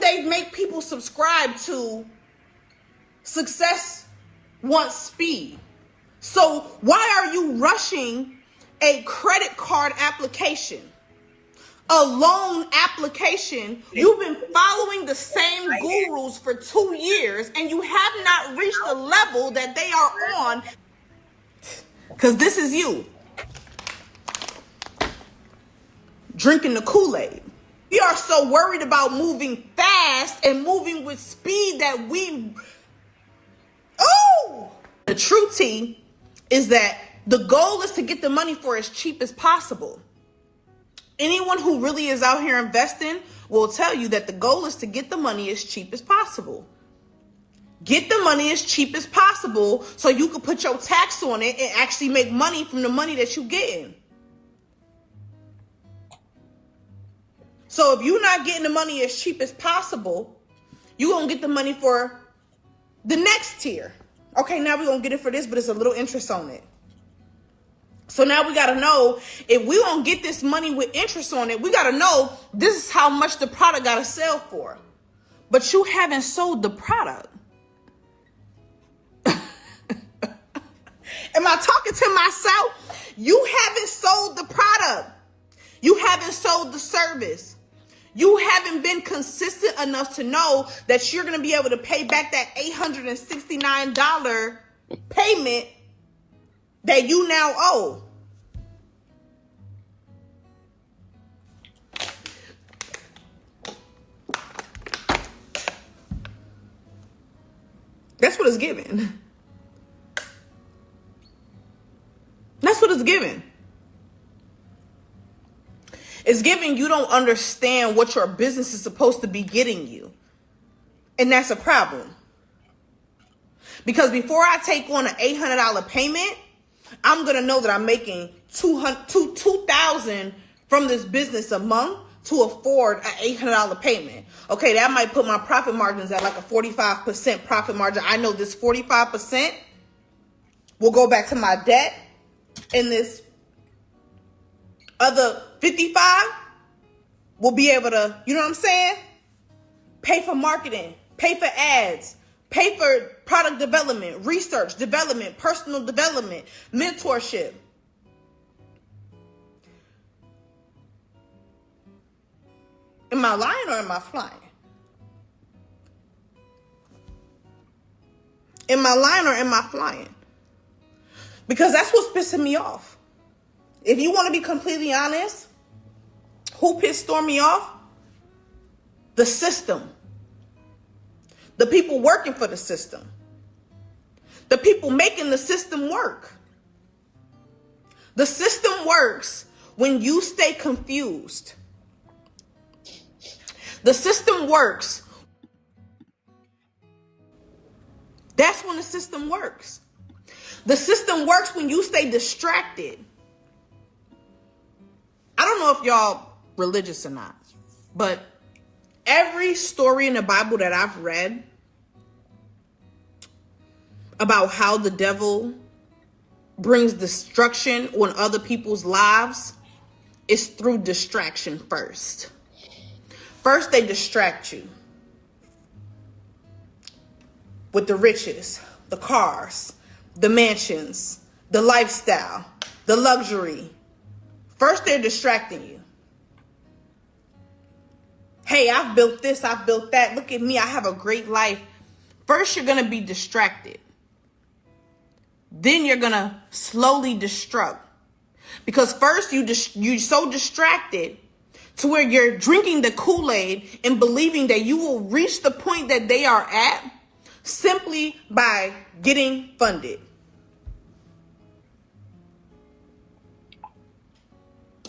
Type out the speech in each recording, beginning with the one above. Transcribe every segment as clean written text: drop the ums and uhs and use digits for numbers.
they make people subscribe to success wants speed? So why are you rushing a credit card application, a loan application? You've been following the same gurus for 2 years and you have not reached the level that they are on, because this is you drinking the Kool-Aid. We are so worried about moving fast and moving with speed that the true tea is that the goal is to get the money for as cheap as possible. Anyone who really is out here investing will tell you that the goal is to get the money as cheap as possible. Get the money as cheap as possible so you can put your tax on it and actually make money from the money that you're getting. So if you're not getting the money as cheap as possible, you're going to get the money for the next tier. Okay, now we're going to get it for this, but it's a little interest on it. So now we got to know, if we don't get this money with interest on it, we got to know this is how much the product got to sell for. But you haven't sold the product. Am I talking to myself? You haven't sold the product. You haven't sold the service. You haven't been consistent enough to know that you're going to be able to pay back that $869 payment that you now owe. That's what it's giving. That's what it's giving. It's giving you don't understand what your business is supposed to be getting you. And that's a problem. Because before I take on an $800 payment, I'm going to know that I'm making $2,000 from this business a month to afford an $800 payment. Okay, that might put my profit margins at like a 45% profit margin. I know this 45% will go back to my debt, and this other 55 will be able to, you know what I'm saying? Pay for marketing, pay for ads, pay for product development, research, development, personal development, mentorship. Am I lying or am I flying? Am I lying or am I flying? Because that's what's pissing me off. If you want to be completely honest, who pissed Stormy off? The system. The people working for the system. The people making the system work. The system works when you stay confused. The system works. That's when the system works. The system works when you stay distracted. I don't know if y'all religious or not, but every story in the Bible that I've read about how the devil brings destruction on other people's lives is through distraction first. First, they distract you with the riches, the cars, the mansions, the lifestyle, the luxury. First, they're distracting you. Hey, I've built this, I've built that. Look at me, I have a great life. First, you're going to be distracted. Then you're going to slowly destruct. Because first, you're so distracted to where you're drinking the Kool-Aid and believing that you will reach the point that they are at simply by getting funded.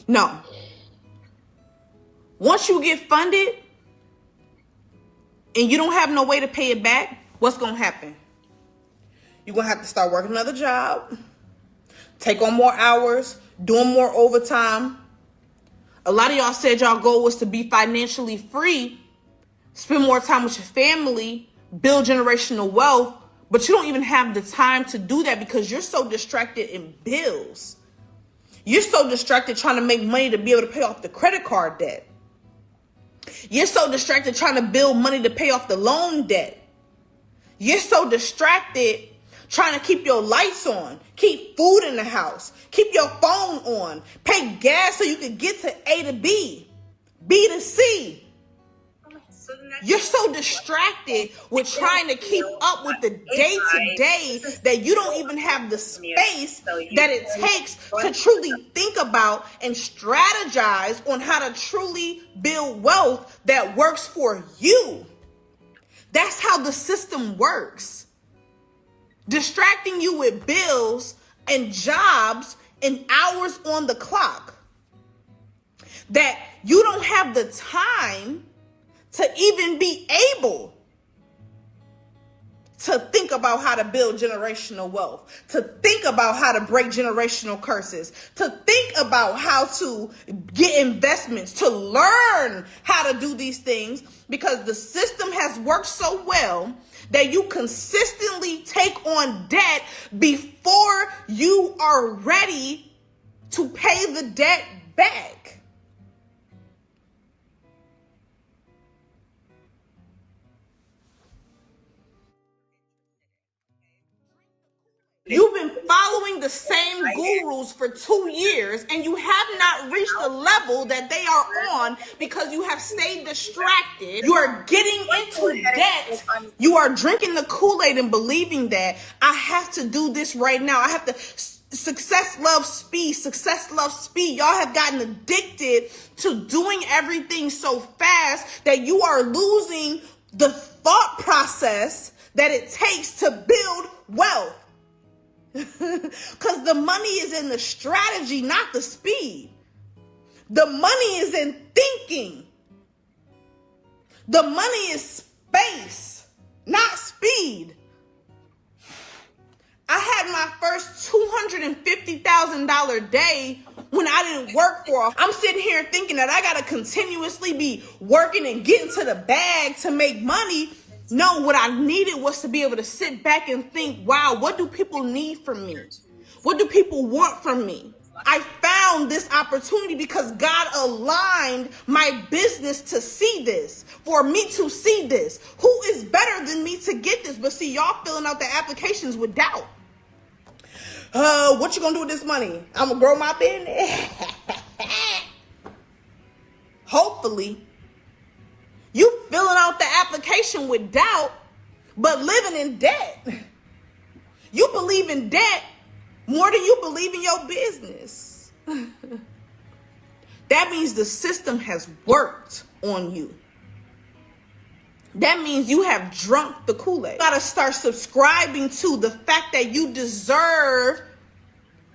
No. Once you get funded and you don't have no way to pay it back, what's going to happen? You're going to have to start working another job, take on more hours, doing more overtime. A lot of y'all said y'all goal was to be financially free, spend more time with your family, build generational wealth, but you don't even have the time to do that because you're so distracted in bills. You're so distracted trying to make money to be able to pay off the credit card debt. You're so distracted trying to build money to pay off the loan debt. You're so distracted trying to keep your lights on, keep food in the house, keep your phone on, pay gas so you can get to A to B, B to C. You're so distracted with trying to keep up with the day-to-day that you don't even have the space that it takes to truly think about and strategize on how to truly build wealth that works for you. That's how the system works. Distracting you with bills and jobs and hours on the clock that you don't have the time to even be able to think about how to build generational wealth, to think about how to break generational curses, to think about how to get investments, to learn how to do these things, because the system has worked so well that you consistently take on debt before you are ready to pay the debt back. You've been following the same gurus for 2 years and you have not reached the level that they are on because you have stayed distracted. You are getting into debt. You are drinking the Kool-Aid and believing that I have to do this right now. I have to. Success loves speed. Success loves speed. Y'all have gotten addicted to doing everything so fast that you are losing the thought process that it takes to build wealth. Because the money is in the strategy, not the speed. The money is in thinking. The money is space, not speed. I had my first $250,000 day when I didn't work for. I'm sitting here thinking that I got to continuously be working and getting to the bag to make money. No, what I needed was to be able to sit back and think, wow, what do people need from me? What do people want from me? I found this opportunity because God aligned my business to see this, for me to see this. Who is better than me to get this? But see, y'all filling out the applications with doubt. What you gonna do with this money? I'm gonna grow my business. Hopefully. You filling out the application with doubt, but living in debt. You believe in debt more than you believe in your business. That means the system has worked on you. That means you have drunk the Kool-Aid. You gotta start subscribing to the fact that you deserve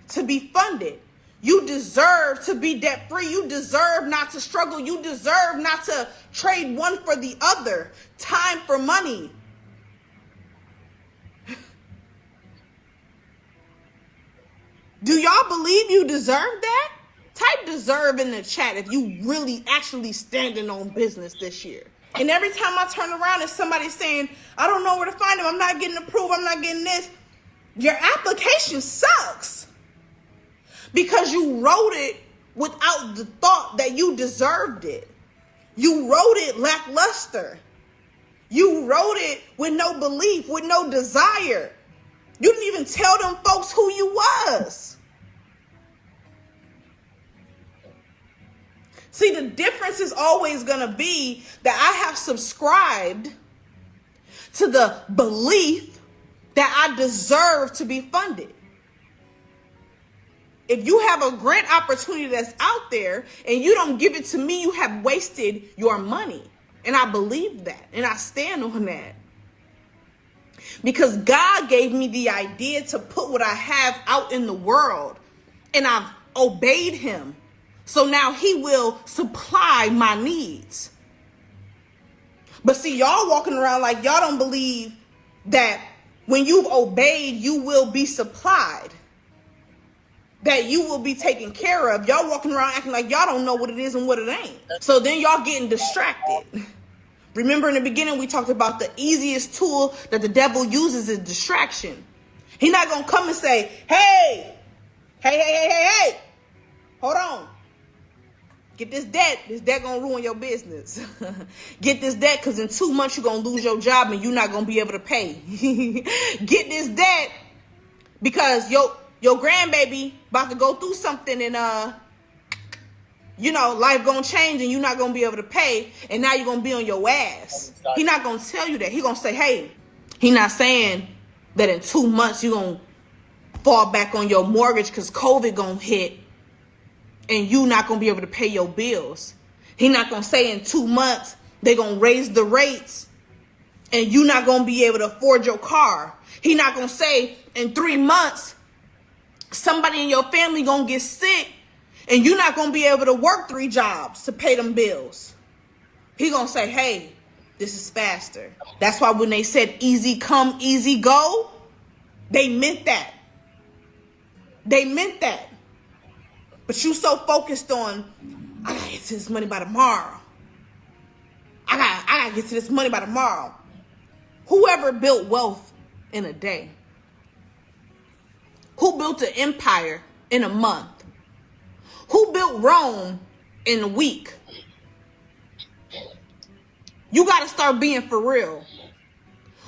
to be funded. You deserve to be debt-free. You deserve not to struggle. You deserve not to trade one for the other. Time for money. Do y'all believe you deserve that? Type deserve in the chat if you really actually standing on business this year. And every time I turn around and somebody's saying, I don't know where to find them, I'm not getting approved, I'm not getting this. Your application sucks. Because you wrote it without the thought that you deserved it. You wrote it lackluster. You wrote it with no belief, with no desire. You didn't even tell them folks who you was. See, the difference is always going to be that I have subscribed to the belief that I deserve to be funded. If you have a grant opportunity that's out there and you don't give it to me, you have wasted your money. And I believe that. And I stand on that. Because God gave me the idea to put what I have out in the world. And I've obeyed him. So now he will supply my needs. But see, y'all walking around like y'all don't believe that when you've obeyed, you will be supplied. That you will be taken care of. Y'all walking around acting like y'all don't know what it is and what it ain't. So then y'all getting distracted. Remember in the beginning we talked about the easiest tool that the devil uses is distraction. He's not going to come and say, hey, hold on. Get this debt. This debt gonna ruin your business. Get this debt because in 2 months you're gonna lose your job and you're not gonna be able to pay. Get this debt because your grandbaby about to go through something and life gonna change and you're not gonna be able to pay, and now you're gonna be on your ass. He not gonna tell you that. He gonna say, hey, he not saying that in 2 months you're gonna fall back on your mortgage because COVID gonna hit and you not gonna be able to pay your bills. He not gonna say in 2 months they gonna raise the rates and you not gonna be able to afford your car. He not gonna say in 3 months somebody in your family gonna get sick and you're not gonna be able to work 3 jobs to pay them bills. He gonna say, hey, this is faster. That's why when they said easy come, easy go, they meant that. They meant that. But you so focused on, I gotta get to this money by tomorrow. I gotta get to this money by tomorrow. Whoever built wealth in a day? Who built an empire in a month? Who built Rome in a week? You gotta start being for real.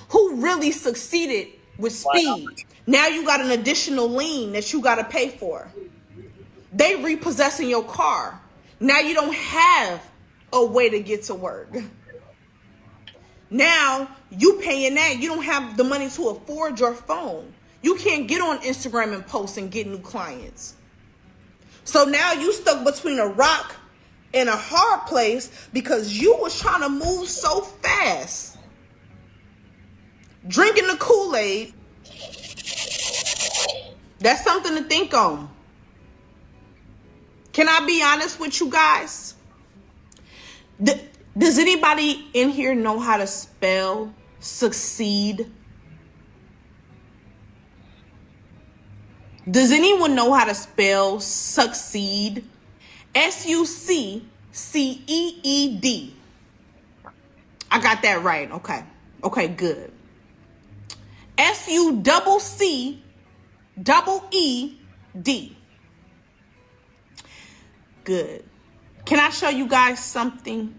Who really succeeded with speed? Now you got an additional lien that you gotta pay for. They repossessing your car. Now you don't have a way to get to work. Now you paying that. You don't have the money to afford your phone. You can't get on Instagram and post and get new clients. So now you stuck between a rock and a hard place because you was trying to move so fast. Drinking the Kool-Aid. That's something to think on. Can I be honest with you guys? Does anybody in here know how to spell succeed? Does anyone know how to spell succeed? Succeed. I got that right. Okay. Okay, good. Succeed. Good. Can I show you guys something?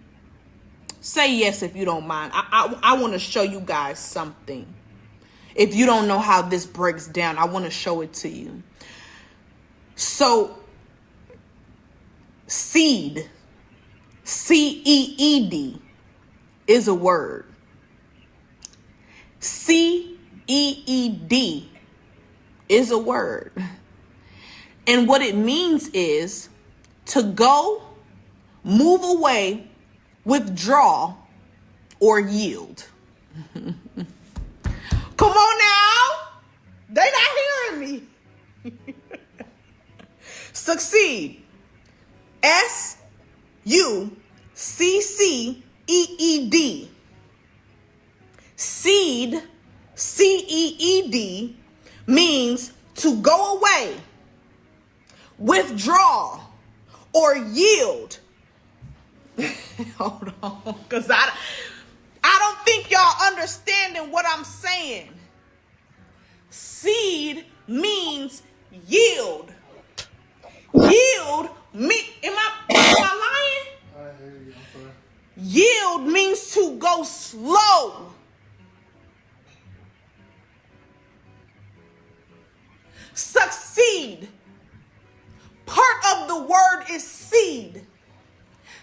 Say yes if you don't mind. I want to show you guys something. If you don't know how this breaks down, I want to show it to you. So, seed, C-E-E-D, is a word. C-E-E-D is a word. And what it means is to go, move away, withdraw, or yield. Come on now. They not hearing me. Succeed. S-U-C-C-E-E-D. Seed, C-E-E-D, means to go away, withdraw, or yield. Hold on, because I don't think y'all understanding what I'm saying. Seed means yield. Yield am I lying? I hear you. I'm sorry. Yield means to go slow. Succeed. Part of the word is seed.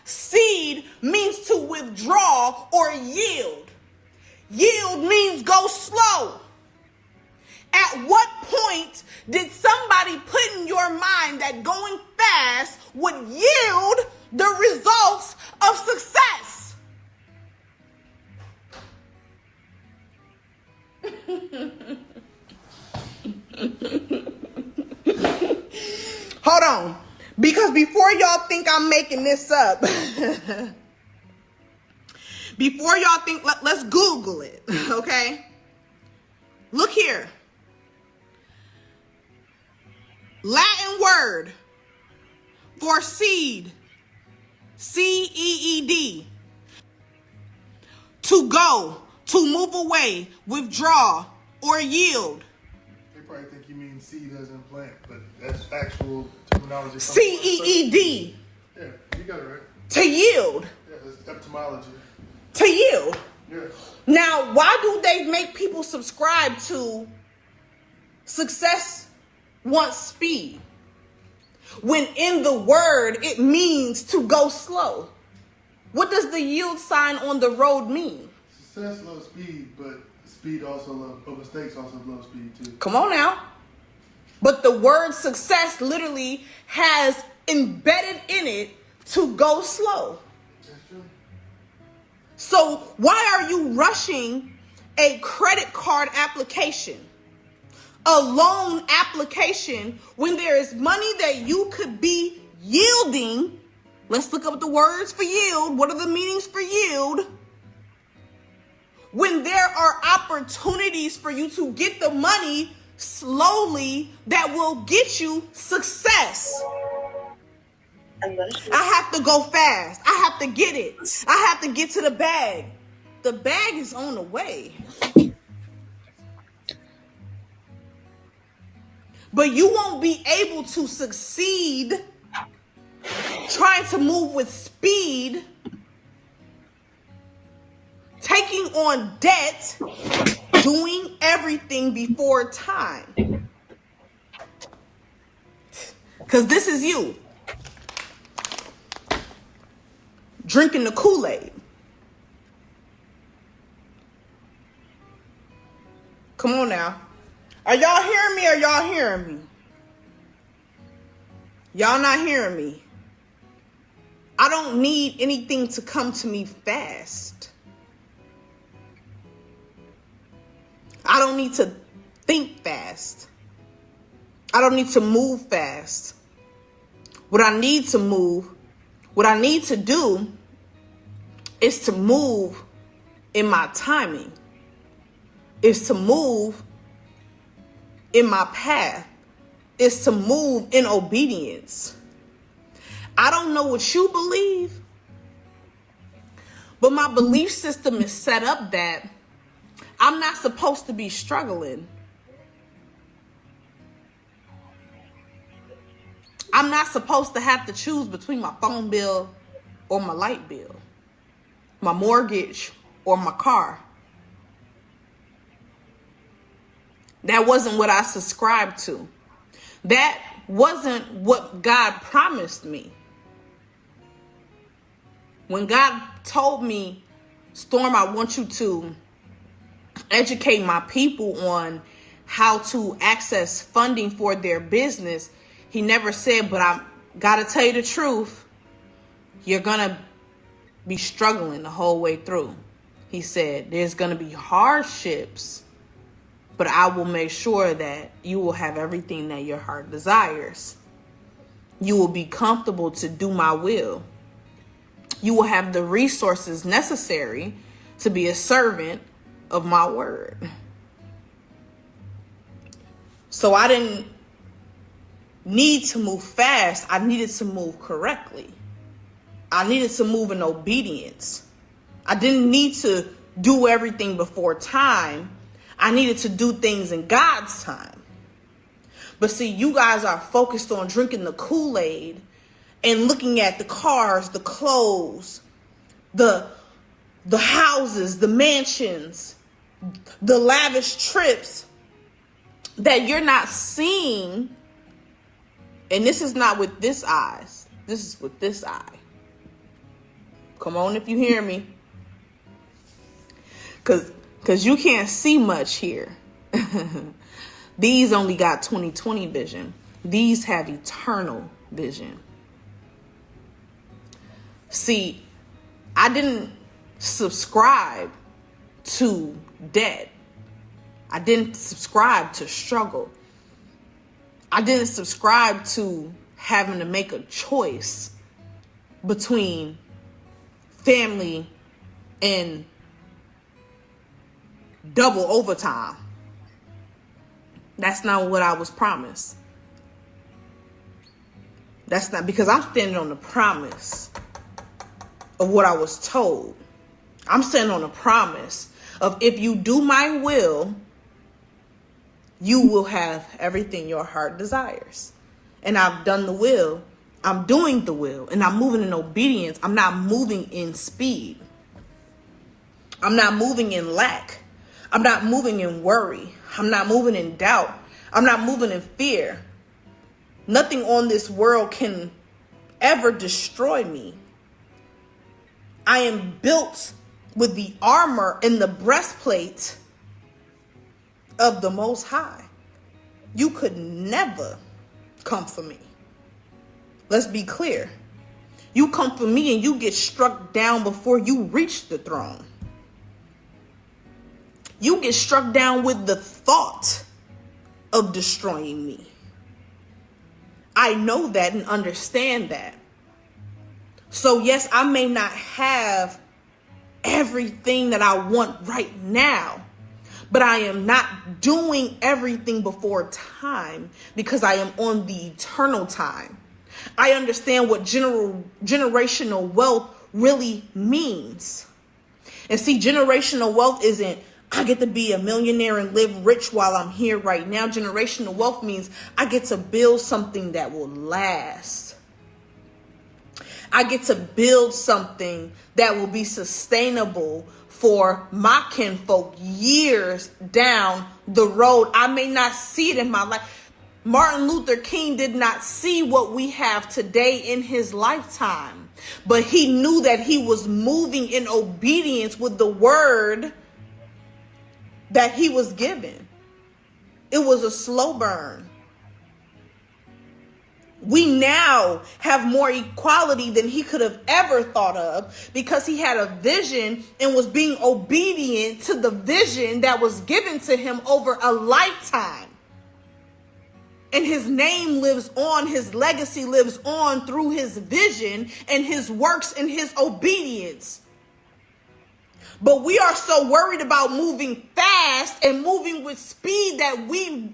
Seed means to withdraw or yield. Yield means go slow. At what point did somebody put in your mind that going fast would yield the results of success? Hold on. Because before y'all think I'm making this up, before y'all think, let's Google it, okay? Look here. Latin word for seed, C-E-E-D. To go, to move away, withdraw, or yield. They probably think you mean seed as in plant, but that's actual terminology. C-E-E-D. Yeah, Yeah, you got it right. To yield. Yeah, it's etymology. To yield. Yeah. Now, why do they make people subscribe to success wants speed? When in the word, it means to go slow. What does the yield sign on the road mean? Success loves speed, but mistakes also love speed too. Come on now. But the word success literally has embedded in it to go slow. That's true. So why are you rushing a credit card application, a loan application, when there is money that you could be yielding? Let's look up the words for yield. What are the meanings for yield? When there are opportunities for you to get the money slowly that will get you success. I have to go fast. I have to get it. I have to get to the bag. The bag is on the way. But you won't be able to succeed trying to move with speed, taking on debt, doing everything before time. Because this is you. Drinking the Kool-Aid. Come on now. Are y'all hearing me or y'all hearing me? Y'all not hearing me. I don't need anything to come to me fast. I don't need to think fast. I don't need to move fast. What I need to do is to move in my timing. Is to move in my path. Is to move in obedience. I don't know what you believe, but my belief system is set up that I'm not supposed to be struggling. I'm not supposed to have to choose between my phone bill or my light bill, my mortgage or my car. That wasn't what I subscribed to. That wasn't what God promised me. When God told me, Storm, I want you to educate my people on how to access funding for their business, he never said, but I gotta tell you the truth, you're gonna be struggling the whole way through. He said, there's gonna be hardships, but I will make sure that you will have everything that your heart desires. You will be comfortable to do my will. You will have the resources necessary to be a servant of my word. So I didn't need to move fast. I needed to move correctly. I needed to move in obedience. I didn't need to do everything before time. I needed to do things in God's time. But see, you guys are focused on drinking the Kool-Aid and looking at the cars, the clothes, the houses, the mansions, the lavish trips that you're not seeing. And this is not with this eyes. This is with this eye. Come on if you hear me. Because you can't see much here. These only got 20/20 vision. These have eternal vision. See, I didn't subscribe to debt. I didn't subscribe to struggle. I didn't subscribe to having to make a choice between family and double overtime. That's not what I was promised. That's not, because I'm standing on the promise of what I was told. I'm standing on the promise of, if you do my will, you will have everything your heart desires. And I've done the will I'm doing the will and I'm moving in obedience. I'm not moving in speed. I'm not moving in lack. I'm not moving in worry. I'm not moving in doubt. I'm not moving in fear. Nothing on this world can ever destroy me. I am built with the armor and the breastplate of the Most High. You could never come for me. Let's be clear. You come for me and you get struck down before you reach the throne. You get struck down with the thought of destroying me. I know that and understand that. So yes, I may not have everything that I want right now, but I am not doing everything before time because I am on the eternal time. I understand what generational wealth really means. And see, generational wealth isn't, I get to be a millionaire and live rich while I'm here right now. Generational wealth means I get to build something that will last. I get to build something that will be sustainable for my kinfolk years down the road. I may not see it in my life. Martin Luther King did not see what we have today in his lifetime, but he knew that he was moving in obedience with the word that he was given. It was a slow burn. We now have more equality than he could have ever thought of because he had a vision and was being obedient to the vision that was given to him over a lifetime. And his name lives on, his legacy lives on through his vision and his works and his obedience. But we are so worried about moving fast and moving with speed that we